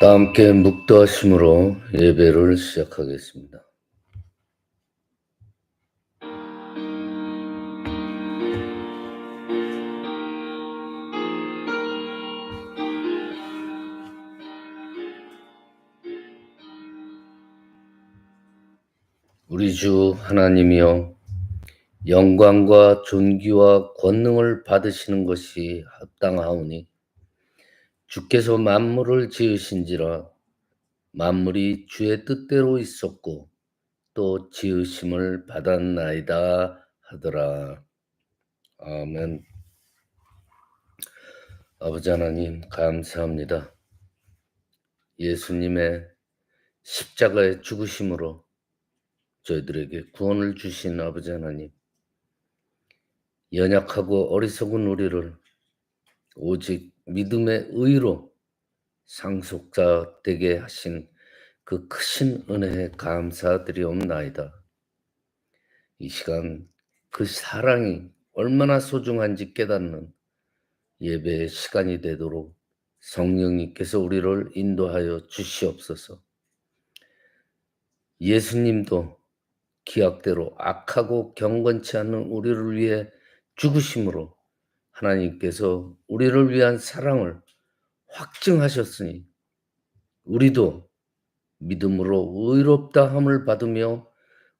다 함께 묵도하심으로 예배를 시작하겠습니다. 우리 주 하나님이여, 영광과 존귀와 권능을 받으시는 것이 합당하오니 주께서 만물을 지으신지라 만물이 주의 뜻대로 있었고 또 지으심을 받았나이다 하더라. 아멘. 아버지 하나님, 감사합니다. 예수님의 십자가의 죽으심으로 저희들에게 구원을 주신 아버지 하나님, 연약하고 어리석은 우리를 오직 믿음의 의로 상속자 되게 하신 그 크신 은혜에 감사드리옵나이다. 이 시간 그 사랑이 얼마나 소중한지 깨닫는 예배의 시간이 되도록 성령님께서 우리를 인도하여 주시옵소서. 예수님도 기약대로 악하고 경건치 않은 우리를 위해 죽으심으로 하나님께서 우리를 위한 사랑을 확증하셨으니 우리도 믿음으로 의롭다 함을 받으며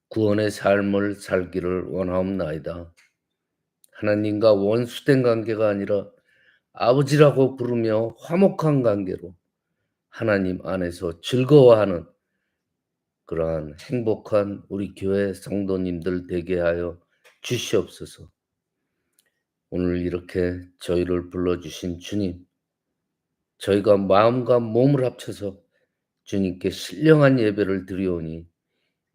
구원의 삶을 살기를 원하옵나이다. 하나님과 원수된 관계가 아니라 아버지라고 부르며 화목한 관계로 하나님 안에서 즐거워하는 그러한 행복한 우리 교회 성도님들 되게 하여 주시옵소서. 오늘 이렇게 저희를 불러주신 주님, 저희가 마음과 몸을 합쳐서 주님께 신령한 예배를 드리오니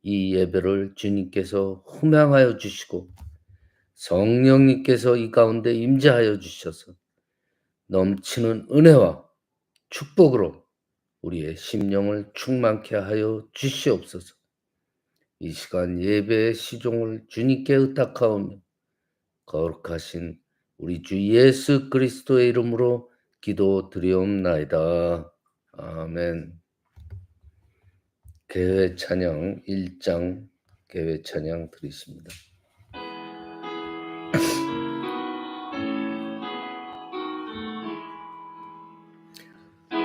이 예배를 주님께서 흠양하여 주시고 성령님께서 이 가운데 임재하여 주셔서 넘치는 은혜와 축복으로 우리의 심령을 충만케 하여 주시옵소서. 이 시간 예배의 시종을 주님께 의탁하오며 거룩하신 우리 주 예수 그리스도의 이름으로 기도드리옵나이다. 아멘. 개회 찬양 1장 개회 찬양 드리십니다.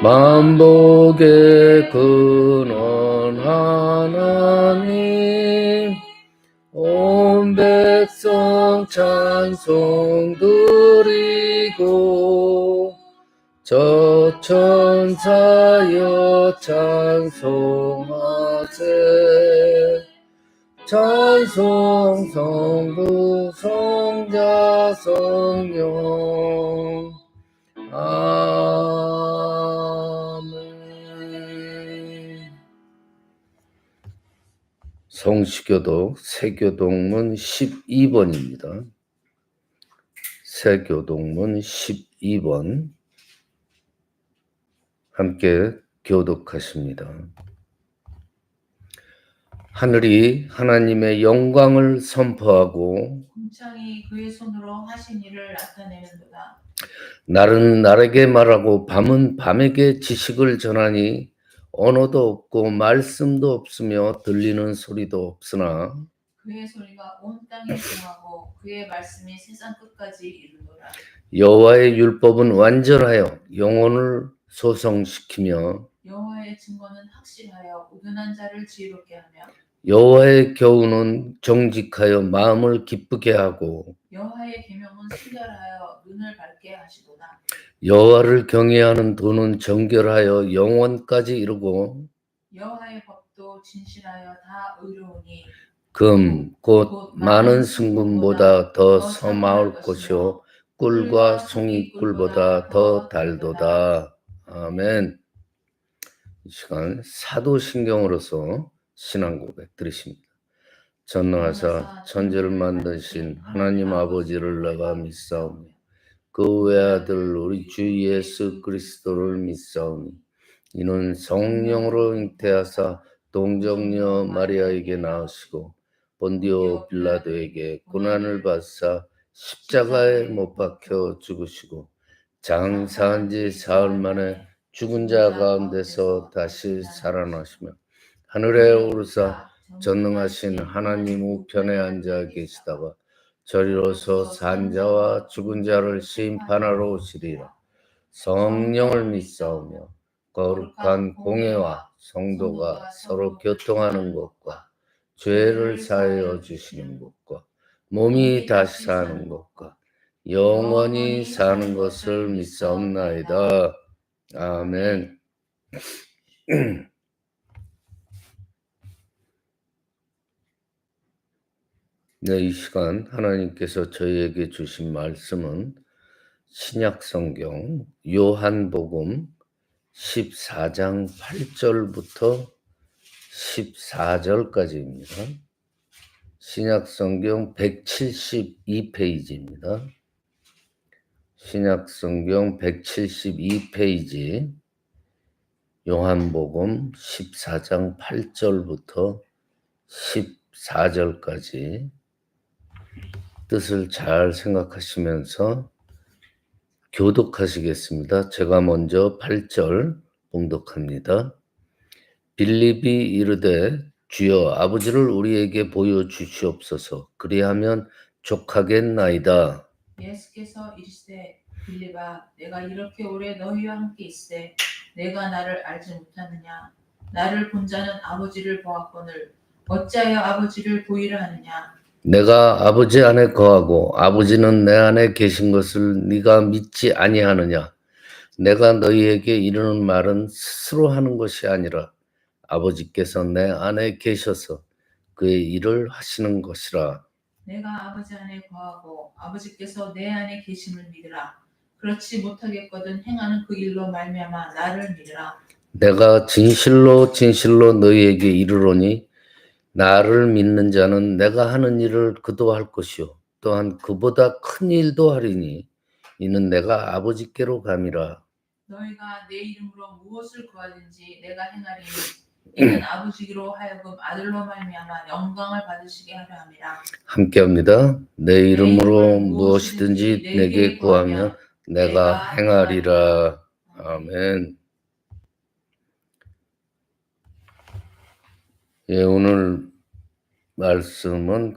만복의 근원 하나님, 온 백성 찬송 드리고 저 천사여 찬송하세. 찬송 성부 성자 성령. 아멘. 성시교독 세교동문 12번입니다. 세교동문 12번 함께 교독하십니다. 하늘이 하나님의 영광을 선포하고 궁창이 그의 손으로 하신 일을 나타내는도다. 날은 날에게 말하고 밤은 밤에게 지식을 전하니 언어도 없고 말씀도 없으며 들리는 소리도 없으나 그의 소리가 온 땅에 통하고 그의 말씀이 세상 끝까지 이르노라. 여호와의 율법은 완전하여 영혼을 소성시키며 여호와의 증거는 확실하여 우둔한 자를 지혜롭게 하며 여호와의 교훈은 정직하여 마음을 기쁘게 하고 여호와의 계명은 순결하여 눈을 밝게 하시도다. 여호와를 경외하는 도는 정결하여 영원까지 이르고 여호와의 법도 진실하여 다 의로우니 금 곧 많은 순금보다 더 서마울 것이요 꿀과 송이꿀보다 더 달도다. 아멘. 이 시간 사도신경으로서 신앙 고백 들으십니다. 전능하사 천지를 만드신 하나님 아버지를 내가 믿사오며 그 외아들 우리 주 예수 그리스도를 믿사오니 이는 성령으로 잉태하사 동정녀 마리아에게 나으시고 본디오 빌라도에게 고난을 받사 십자가에 못 박혀 죽으시고 장사한 지 사흘 만에 죽은 자 가운데서 다시 살아나시며 하늘에 오르사 전능하신 하나님 우편에 앉아 계시다가 저리로서 산자와 죽은 자를 심판하러 오시리라. 성령을 믿사오며 거룩한 공회와 성도가 서로 교통하는 것과 죄를 사하여 주시는 것과 몸이 다시 사는 것과 영원히 사는 것을 믿사옵나이다. 아멘. 네, 이 시간 하나님께서 저희에게 주신 말씀은 신약성경 요한복음 14장 8절부터 14절까지입니다. 신약성경 172페이지입니다. 신약성경 172페이지 요한복음 14장 8절부터 14절까지 뜻을 잘 생각하시면서 교독하시겠습니다. 제가 먼저 8절 봉독합니다. 빌립이 이르되 주여 아버지를 우리에게 보여주시옵소서. 그리하면 족하겠나이다. 예수께서 이르시되 빌립아 내가 이렇게 오래 너희와 함께 있으되 내가 나를 알지 못하느냐. 나를 본 자는 아버지를 보았거늘 어찌하여 아버지를 보이라 하느냐. 내가 아버지 안에 거하고 아버지는 내 안에 계신 것을 네가 믿지 아니하느냐. 내가 너희에게 이르는 말은 스스로 하는 것이 아니라 아버지께서 내 안에 계셔서 그의 일을 하시는 것이라. 내가 아버지 안에 거하고 아버지께서 내 안에 계심을 믿으라. 그렇지 못하겠거든 행하는 그 일로 말미암아 나를 믿으라. 내가 진실로 진실로 너희에게 이르노니 나를 믿는 자는 내가 하는 일을 그도 할 것이요 또한 그보다 큰 일도 하리니 이는 내가 아버지께로 감이라. 너희가 내 이름으로 무엇을 구하든지 내가 행하리니 이는 아버지로 하여금 아들로 말미암아 영광을 받으시게 하려 함이라. 함께합니다. 내 이름으로 무엇이든지 내게 구하면 내가 행하리라. 아멘. 예, 오늘 말씀은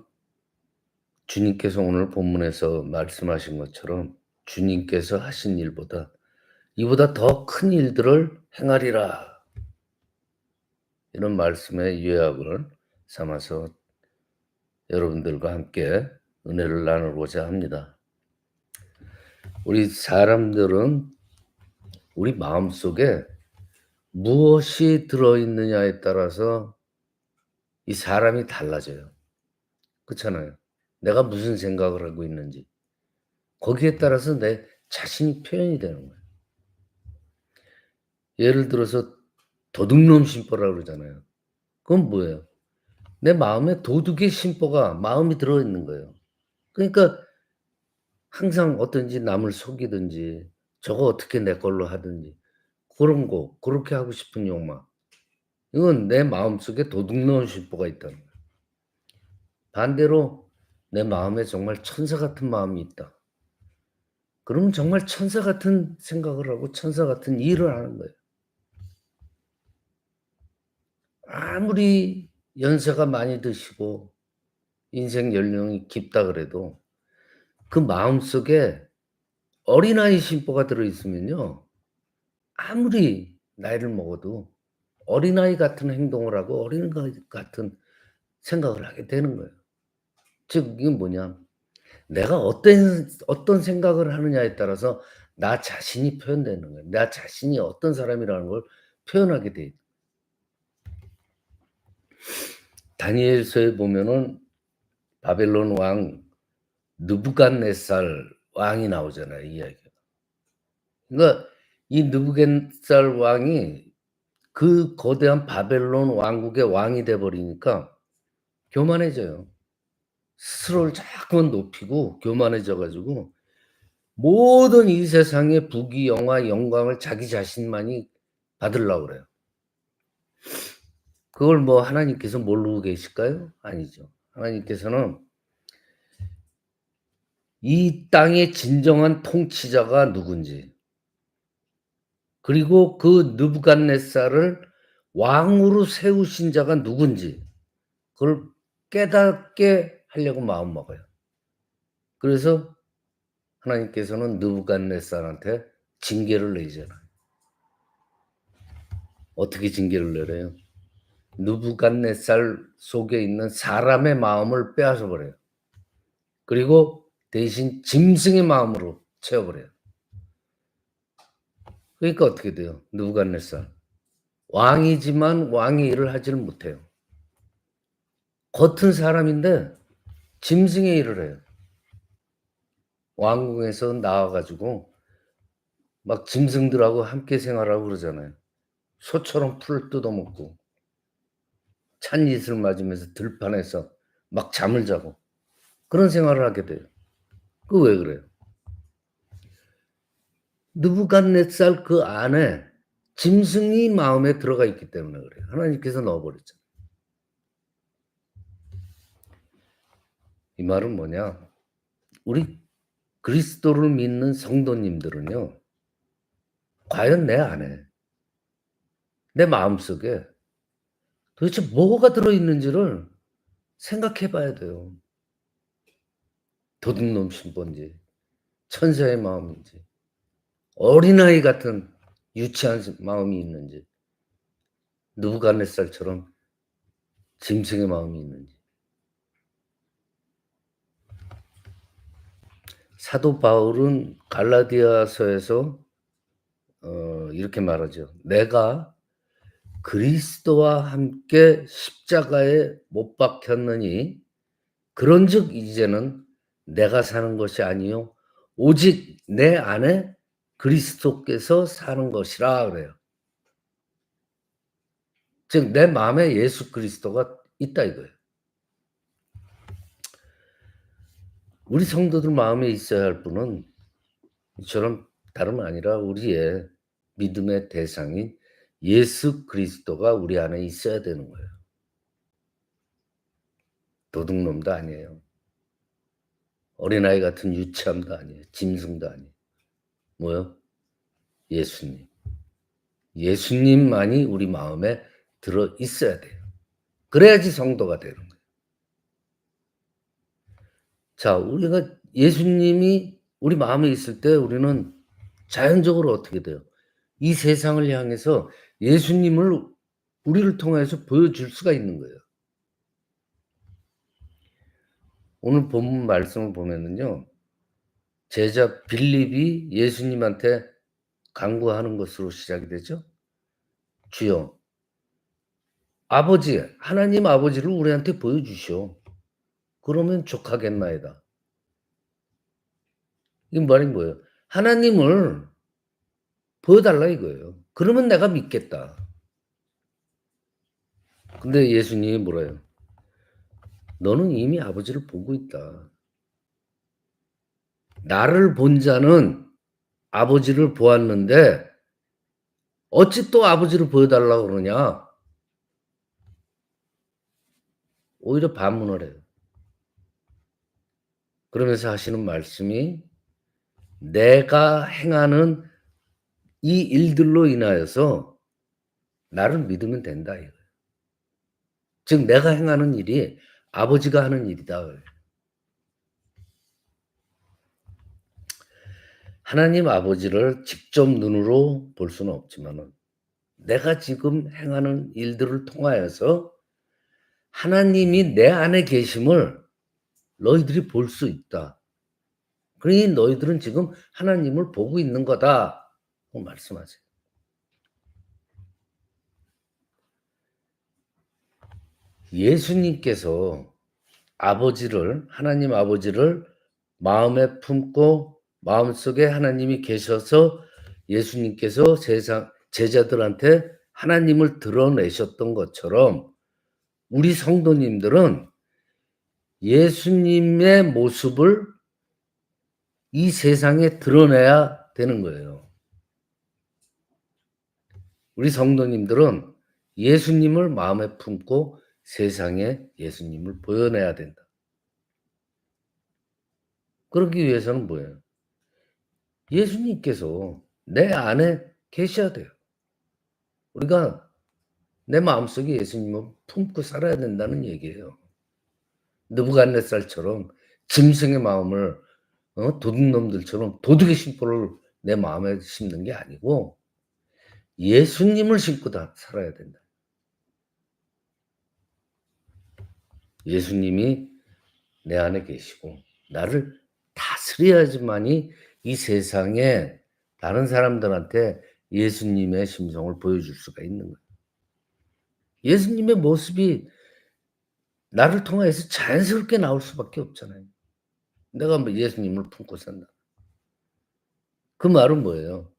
주님께서 오늘 본문에서 말씀하신 것처럼 주님께서 하신 일보다 이보다 더 큰 일들을 행하리라. 이런 말씀의 요약을 삼아서 여러분들과 함께 은혜를 나누고자 합니다. 우리 사람들은 우리 마음속에 무엇이 들어있느냐에 따라서 이 사람이 달라져요. 그렇잖아요. 내가 무슨 생각을 하고 있는지 거기에 따라서 내 자신이 표현이 되는 거예요. 예를 들어서 도둑놈 심보라고 그러잖아요. 그건 뭐예요? 내 마음에 도둑의 심보가 마음이 들어있는 거예요. 그러니까 항상 어떤지 남을 속이든지 저거 어떻게 내 걸로 하든지 그런 거 그렇게 하고 싶은 욕망 이건 내 마음속에 도둑놈 심보가 있다는 거예요. 반대로 내 마음에 정말 천사 같은 마음이 있다. 그러면 정말 천사 같은 생각을 하고 천사 같은 일을 하는 거예요. 아무리 연세가 많이 드시고 인생 연령이 깊다 그래도 그 마음속에 어린아이 심보가 들어있으면요. 아무리 나이를 먹어도 어린아이 같은 행동을 하고 어린아이 같은 생각을 하게 되는 거예요. 즉 이게 뭐냐. 내가 어떤 생각을 하느냐에 따라서 나 자신이 표현되는 거예요. 나 자신이 어떤 사람이라는 걸 표현하게 돼 있어요. 다니엘서에 보면은 바벨론 왕 느부갓네살 왕이 나오잖아요, 이야기가. 그러니까 이 느부갓네살 왕이 그 거대한 바벨론 왕국의 왕이 돼 버리니까 교만해져요. 스스로를 자꾸만 높이고 교만해져 가지고 모든 이 세상의 부귀 영화 영광을 자기 자신만이 받으려고 그래요. 그걸 뭐 하나님께서 모르고 계실까요? 아니죠. 하나님께서는 이 땅의 진정한 통치자가 누군지, 그리고 그 느부갓네살을 왕으로 세우신 자가 누군지 그걸 깨닫게 하려고 마음먹어요. 그래서 하나님께서는 느부갓네살한테 징계를 내리잖아요. 어떻게 징계를 내려요? 느부갓네살 속에 있는 사람의 마음을 빼앗아 버려요. 그리고 대신 짐승의 마음으로 채워 버려요. 그러니까 어떻게 돼요? 느부갓네살 왕이지만 왕의 일을 하지를 못해요. 겉은 사람인데 짐승의 일을 해요. 왕궁에서 나와 가지고 막 짐승들하고 함께 생활하고 그러잖아요. 소처럼 풀을 뜯어먹고 찻잎을 맞으면서 들판에서 막 잠을 자고 그런 생활을 하게 돼요. 그 왜 그래요? 느부갓네살 그 안에 짐승이 마음에 들어가 있기 때문에 그래요. 하나님께서 넣어 버렸잖아요. 이 말은 뭐냐? 우리 그리스도를 믿는 성도님들은요. 과연 내 안에, 내 마음속에 도대체 뭐가 들어 있는지를 생각해 봐야 돼요. 도둑놈 신본지, 천사의 마음인지, 어린아이 같은 유치한 마음이 있는지, 느부갓네살처럼 짐승의 마음이 있는지. 사도 바울은 갈라디아서에서 이렇게 말하죠. 내가 그리스도와 함께 십자가에 못 박혔느니 그런즉 이제는 내가 사는 것이 아니요 오직 내 안에 그리스도께서 사는 것이라 그래요. 즉 내 마음에 예수 그리스도가 있다 이거예요. 우리 성도들 마음에 있어야 할 분은 이처럼 다름 아니라 우리의 믿음의 대상인 예수 그리스도가 우리 안에 있어야 되는 거예요. 도둑놈도 아니에요. 어린아이 같은 유치함도 아니에요. 짐승도 아니에요. 뭐요? 예수님. 예수님만이 우리 마음에 들어 있어야 돼요. 그래야지 성도가 되는 거예요. 자, 우리가 예수님이 우리 마음에 있을 때 우리는 자연적으로 어떻게 돼요? 이 세상을 향해서 예수님을 우리를 통해서 보여줄 수가 있는 거예요. 오늘 본문 말씀을 보면은요. 제자 빌립이 예수님한테 간구하는 것으로 시작이 되죠. 주여, 아버지, 하나님 아버지를 우리한테 보여주시오. 그러면 족하겠나이다. 이 말이 뭐예요? 하나님을 보여달라 이거예요. 그러면 내가 믿겠다. 근데 예수님이 뭐래요? 너는 이미 아버지를 보고 있다. 나를 본 자는 아버지를 보았는데 어찌 또 아버지를 보여달라고 그러냐? 오히려 반문을 해요. 그러면서 하시는 말씀이 내가 행하는 이 일들로 인하여서 나를 믿으면 된다 이거예요. 즉 내가 행하는 일이 아버지가 하는 일이다. 하나님 아버지를 직접 눈으로 볼 수는 없지만은 내가 지금 행하는 일들을 통하여서 하나님이 내 안에 계심을 너희들이 볼 수 있다. 그러니 너희들은 지금 하나님을 보고 있는 거다. 예수님께서 하나님 아버지를 마음에 품고 마음속에 하나님이 계셔서 예수님께서 제자들한테 하나님을 드러내셨던 것처럼 우리 성도님들은 예수님의 모습을 이 세상에 드러내야 되는 거예요. 우리 성도님들은 예수님을 마음에 품고 세상에 예수님을 보여내야 된다. 그러기 위해서는 뭐예요? 예수님께서 내 안에 계셔야 돼요. 우리가 내 마음속에 예수님을 품고 살아야 된다는 얘기예요. 느부갓네살처럼 짐승의 마음을 도둑놈들처럼 도둑의 심보를 내 마음에 심는 게 아니고 예수님을 심고 살아야 된다. 예수님이 내 안에 계시고 나를 다스려야지만이 이 세상에 다른 사람들한테 예수님의 심성을 보여줄 수가 있는 거예요. 예수님의 모습이 나를 통해서 자연스럽게 나올 수밖에 없잖아요. 내가 뭐 예수님을 품고 산다. 그 말은 뭐예요?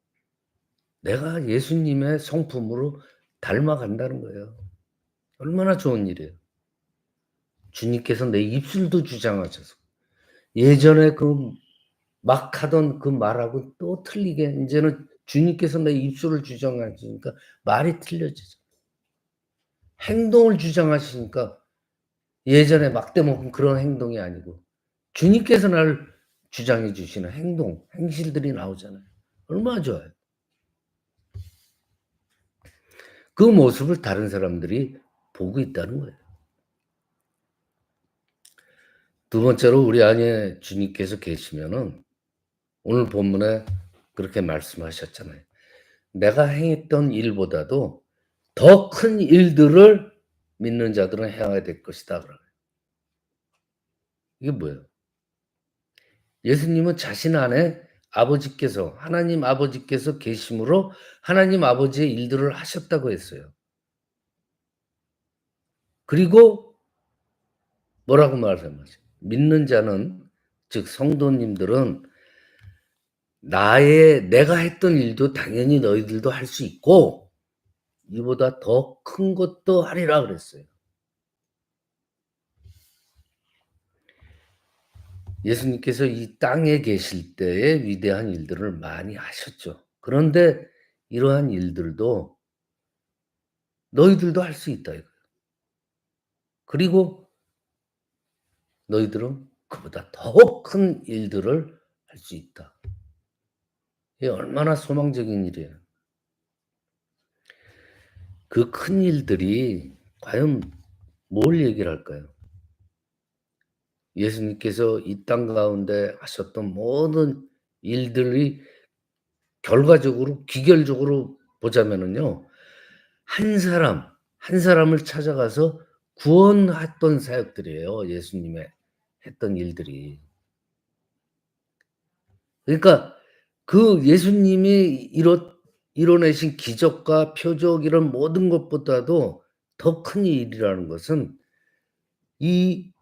내가 예수님의 성품으로 닮아간다는 거예요. 얼마나 좋은 일이에요. 주님께서 내 입술도 주장하셔서 예전에 막 하던 그 말하고 또 틀리게 이제는 주님께서 내 입술을 주장하시니까 말이 틀려지죠. 행동을 주장하시니까 예전에 막대먹은 그런 행동이 아니고 주님께서 나를 주장해 주시는 행실들이 나오잖아요. 얼마나 좋아요. 그 모습을 다른 사람들이 보고 있다는 거예요. 두 번째로 우리 안에 주님께서 계시면은 오늘 본문에 그렇게 말씀하셨잖아요. 내가 행했던 일보다도 더 큰 일들을 믿는 자들은 행하게 될 것이다. 이게 뭐예요? 예수님은 자신 안에 하나님 아버지께서 계심으로 하나님 아버지의 일들을 하셨다고 했어요. 그리고 뭐라고 말하죠? 믿는 자는, 즉 성도님들은 내가 했던 일도 당연히 너희들도 할 수 있고 이보다 더 큰 것도 하리라 그랬어요. 예수님께서 이 땅에 계실 때에 위대한 일들을 많이 하셨죠. 그런데 이러한 일들도 너희들도 할 수 있다 이거예요. 그리고 너희들은 그보다 더 큰 일들을 할 수 있다. 이게 얼마나 소망적인 일이에요. 그 큰 일들이 과연 뭘 얘기를 할까요? 예수님께서 이 땅 가운데 하셨던 모든 일들이 결과적으로 기결적으로 보자면은요. 한 사람을 찾아가서 구원했던 사역들이에요. 예수님의 했던 일들이. 그러니까 그 예수님이 이뤄내신 기적과 표적 이런 모든 것보다도 더 큰 일이라는 것은 이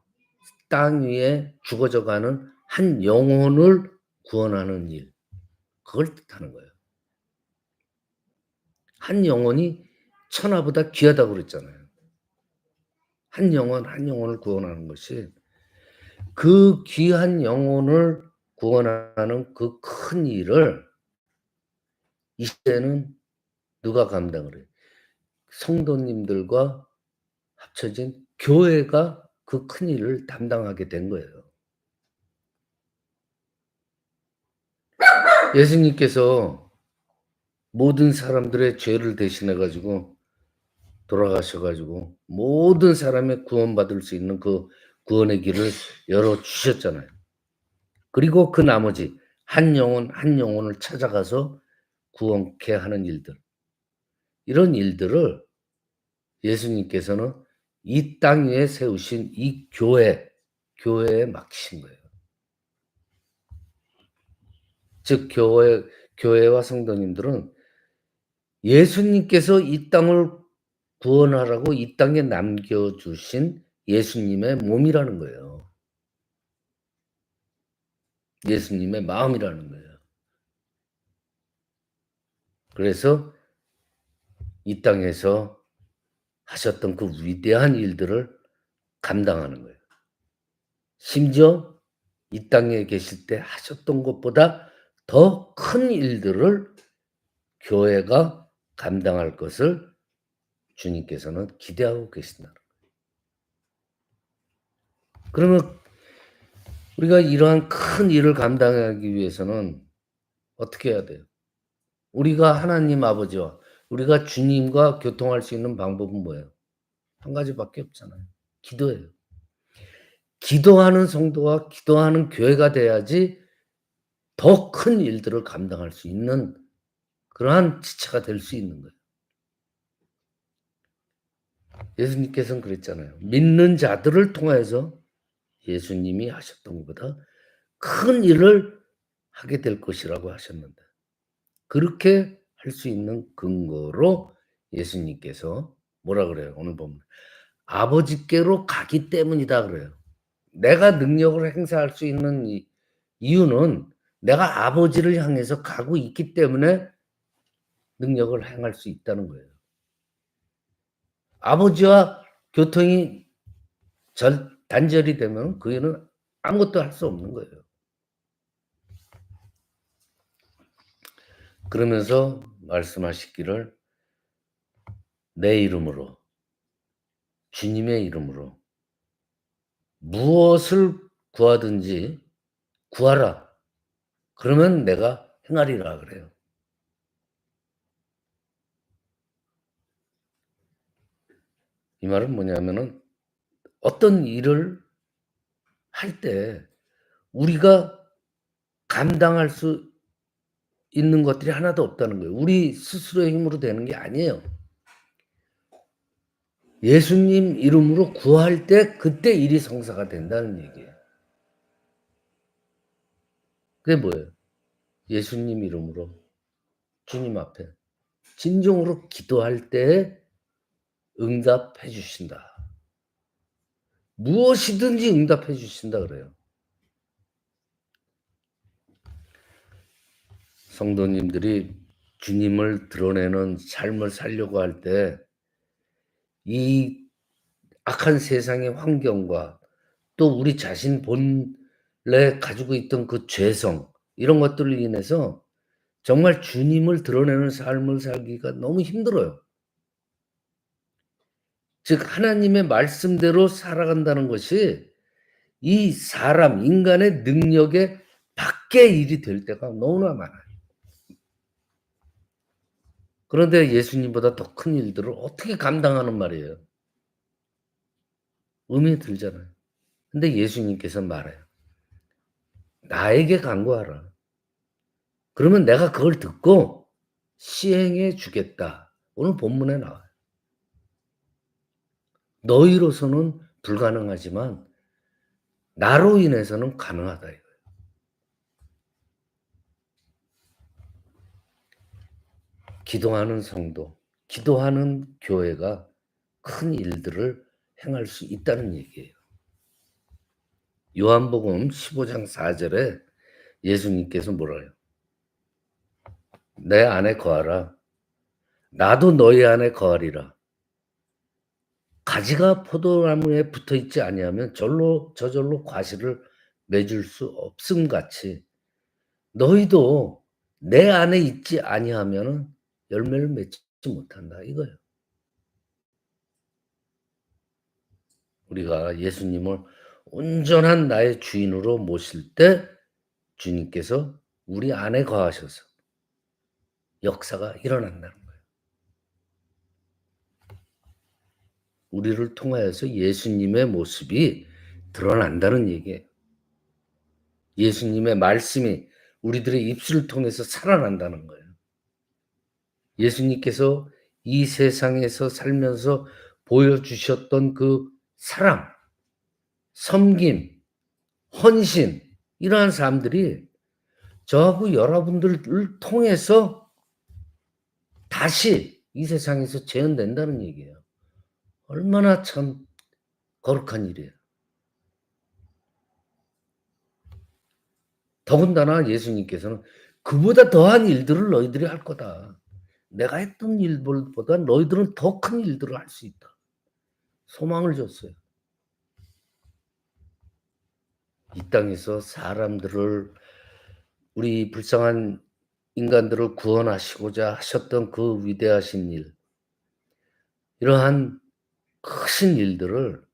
땅 위에 죽어져 가는 한 영혼을 구원하는 일. 그걸 뜻하는 거예요. 한 영혼이 천하보다 귀하다고 그랬잖아요. 한 영혼을 구원하는 것이 그 귀한 영혼을 구원하는 그 큰 일을 이 시대는 누가 감당을 해요? 성도님들과 합쳐진 교회가 그 큰 일을 담당하게 된 거예요. 예수님께서 모든 사람들의 죄를 대신해 가지고 돌아가셔 가지고 모든 사람의 구원받을 수 있는 그 구원의 길을 열어 주셨잖아요. 그리고 그 나머지 한 영혼을 찾아가서 구원케 하는 일들. 이런 일들을 예수님께서는 이 땅 위에 세우신 이 교회에 맡기신 거예요. 즉 교회와 성도님들은 예수님께서 이 땅을 구원하라고 이 땅에 남겨주신 예수님의 몸이라는 거예요. 예수님의 마음이라는 거예요. 그래서 이 땅에서 하셨던 그 위대한 일들을 감당하는 거예요. 심지어 이 땅에 계실 때 하셨던 것보다 더 큰 일들을 교회가 감당할 것을 주님께서는 기대하고 계신다는 거예요. 그러면 우리가 이러한 큰 일을 감당하기 위해서는 어떻게 해야 돼요? 우리가 하나님 아버지와 우리가 주님과 교통할 수 있는 방법은 뭐예요? 한 가지밖에 없잖아요. 기도예요. 기도하는 성도와 기도하는 교회가 돼야지 더 큰 일들을 감당할 수 있는 그러한 지체가 될 수 있는 거예요. 예수님께서는 그랬잖아요. 믿는 자들을 통해서 예수님이 하셨던 것보다 큰 일을 하게 될 것이라고 하셨는데 그렇게 할 수 있는 근거로 예수님께서 뭐라 그래요? 오늘 보면 아버지께로 가기 때문이다 그래요. 내가 능력을 행사할 수 있는 이유는 내가 아버지를 향해서 가고 있기 때문에 능력을 행할 수 있다는 거예요. 아버지와 교통이 단절이 되면 그에는 아무것도 할 수 없는 거예요. 그러면서 말씀하시기를 내 이름으로 주님의 이름으로 무엇을 구하든지 구하라. 그러면 내가 행하리라 그래요. 이 말은 뭐냐면은 어떤 일을 할 때 우리가 감당할 수 있는 것들이 하나도 없다는 거예요. 우리 스스로의 힘으로 되는 게 아니에요. 예수님 이름으로 구할 때 그때 일이 성사가 된다는 얘기예요. 그게 뭐예요? 예수님 이름으로 주님 앞에 진정으로 기도할 때 응답해 주신다. 무엇이든지 응답해 주신다 그래요. 성도님들이 주님을 드러내는 삶을 살려고 할 때 이 악한 세상의 환경과 또 우리 자신 본래 가지고 있던 그 죄성 이런 것들로 인해서 정말 주님을 드러내는 삶을 살기가 너무 힘들어요. 즉 하나님의 말씀대로 살아간다는 것이 이 사람 인간의 능력의 밖의 일이 될 때가 너무나 많아요. 그런데 예수님보다 더 큰 일들을 어떻게 감당하는 말이에요. 의미 들잖아요. 근데 예수님께서 말해요. 나에게 간구하라. 그러면 내가 그걸 듣고 시행해 주겠다. 오늘 본문에 나와요. 너희로서는 불가능하지만 나로 인해서는 가능하다 이거예요. 기도하는 성도, 기도하는 교회가 큰 일들을 행할 수 있다는 얘기예요. 요한복음 15장 4절에 예수님께서 뭐라 해요? 내 안에 거하라. 나도 너희 안에 거하리라. 가지가 포도나무에 붙어 있지 아니하면 저절로 과실을 맺을 수 없음 같이 너희도 내 안에 있지 아니하면 열매를 맺지 못한다 이거예요. 우리가 예수님을 온전한 나의 주인으로 모실 때 주님께서 우리 안에 거하셔서 역사가 일어난다는 거예요. 우리를 통하여서 예수님의 모습이 드러난다는 얘기예요. 예수님의 말씀이 우리들의 입술을 통해서 살아난다는 거예요. 예수님께서 이 세상에서 살면서 보여주셨던 그 사랑, 섬김, 헌신 이러한 사람들이 저하고 여러분들을 통해서 다시 이 세상에서 재현된다는 얘기예요. 얼마나 참 거룩한 일이에요. 더군다나 예수님께서는 그보다 더한 일들을 너희들이 할 거다. 내가 했던 일들보다 너희들은 더 큰 일들을 할 수 있다. 소망을 줬어요. 이 땅에서 사람들을, 우리 불쌍한 인간들을 구원하시고자 하셨던 그 위대하신 일, 이러한 크신 일들을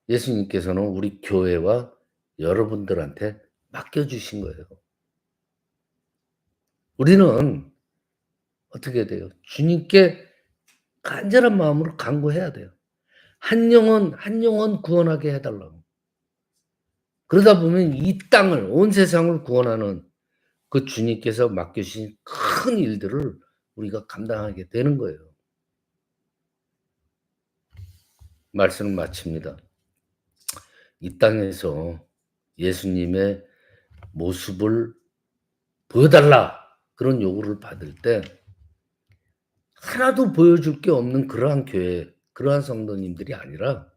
예수님께서는 우리 교회와 여러분들한테 맡겨주신 거예요. 우리는 어떻게 돼요? 주님께 간절한 마음으로 간구해야 돼요. 한 영혼 구원하게 해달라고. 그러다 보면 이 땅을, 온 세상을 구원하는 그 주님께서 맡겨주신 큰 일들을 우리가 감당하게 되는 거예요. 말씀을 마칩니다. 이 땅에서 예수님의 모습을 보여달라, 그런 요구를 받을 때 하나도 보여줄 게 없는 그러한 교회, 그러한 성도님들이 아니라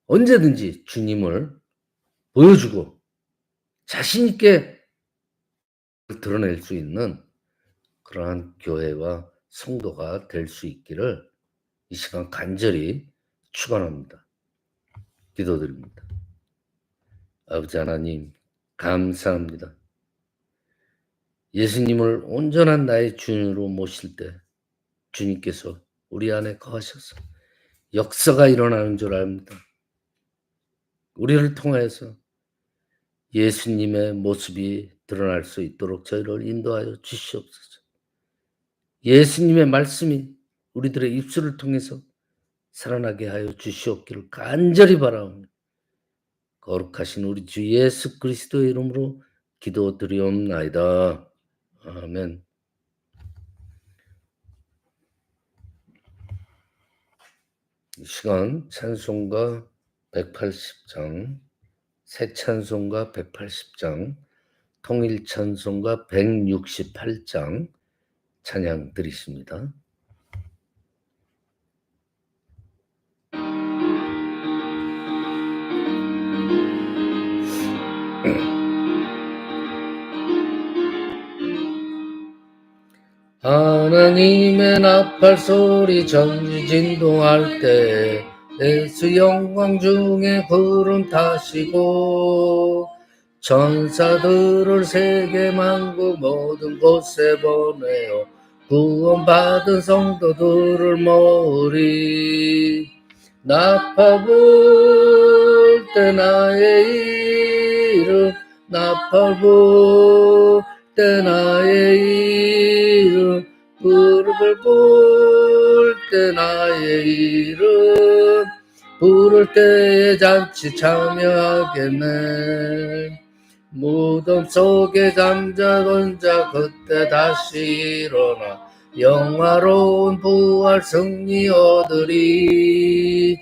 언제든지 주님을 보여주고 자신 있게 드러낼 수 있는 그러한 교회와 성도가 될 수 있기를 이 시간 간절히 축원합니다. 기도드립니다. 아버지 하나님, 감사합니다. 예수님을 온전한 나의 주인으로 모실 때 주님께서 우리 안에 거하셔서 역사가 일어나는 줄 압니다. 우리를 통해서 예수님의 모습이 드러날 수 있도록 저희를 인도하여 주시옵소서. 예수님의 말씀이 우리들의 입술을 통해서 살아나게 하여 주시옵기를 간절히 바라오며 거룩하신 우리 주 예수 그리스도의 이름으로 기도드리옵나이다. 아멘. 이 시간 찬송가 180장, 새 찬송가 180장, 통일 찬송가 168장 찬양 드리십니다. 하나님의 나팔 소리 전지 진동할 때 예수 영광 중에 구름 타시고 천사들을 세계 만국 모든 곳에 보내어 구원받은 성도들을 모으리. 나팔 불 때 나의 이름, 나팔 불 때 나의 이름, 무릎을 꿇을 때 나의 이름, 부를 때에 잔치 참여하겠네. 무덤 속에 잠자던 자 그때 다시 일어나 영화로운 부활 승리 얻으리.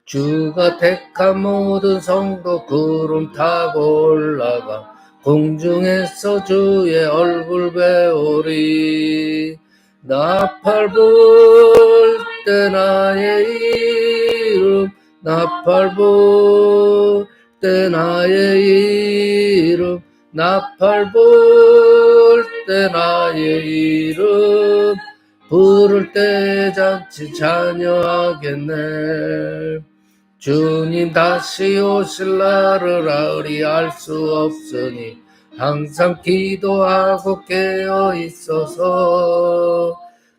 주가 택한 모든 성도 구름 타고 올라가 공중에서 주의 얼굴 배우리. 나팔 불 때 나의 이름, 나팔 불 때 나의 이름, 나팔 불 때 나의 이름, 부를 때 잔치 찬양하겠네. 주님 다시 오실 날을 아우리 알 수 없으니 항상 기도하고 깨어 있어서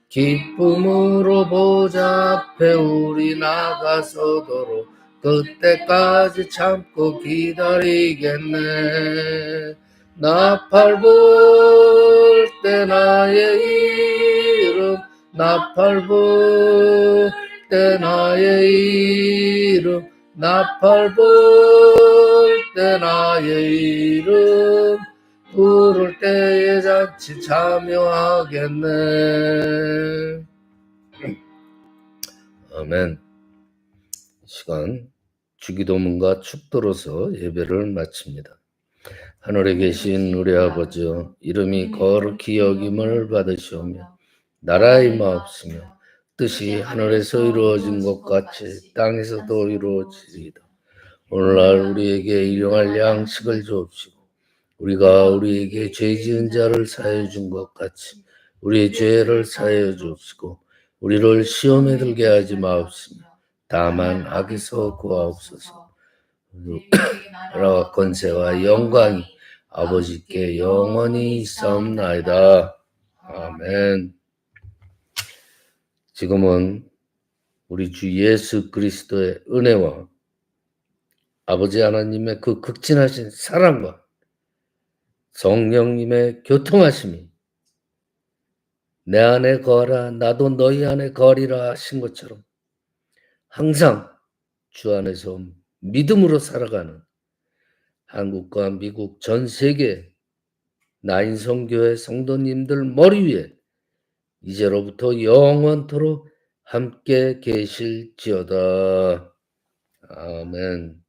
기쁨으로 보좌 앞에 우리 나가서도록 그때까지 참고 기다리겠네. 나팔 불 때 나의 이름, 나팔 불 때 나의 이름, 나팔 불 때 나의 이름, 부를 때에 잔치 참여하겠네. 아멘. 시간 주기도문과 축도로서 예배를 마칩니다. 하늘에 계신 우리 아버지여, 이름이 거룩히 여김을 받으시오며 나라의 마옵시며 뜻이 하늘에서 이루어진 것 같이 땅에서도 이루어지리이다. 오늘날 우리에게 일용할 양식을 주옵시고 우리가 우리에게 죄 지은 자를 사하여 준 것 같이 우리의 죄를 사하여 주옵시고 우리를 시험에 들게 하지 마옵시며 다만 악에서 구하옵소서. 나라와 권세와 영광이 아버지께 영원히 있사옵나이다. 아멘. 지금은 우리 주 예수 그리스도의 은혜와 아버지 하나님의 그 극진하신 사랑과 성령님의 교통하심이 내 안에 거하라 나도 너희 안에 거하리라 하신 것처럼 항상 주 안에서 믿음으로 살아가는 한국과 미국 전 세계 나인성교회 성도님들 머리 위에 이제로부터 영원토록 함께 계실지어다. 아멘.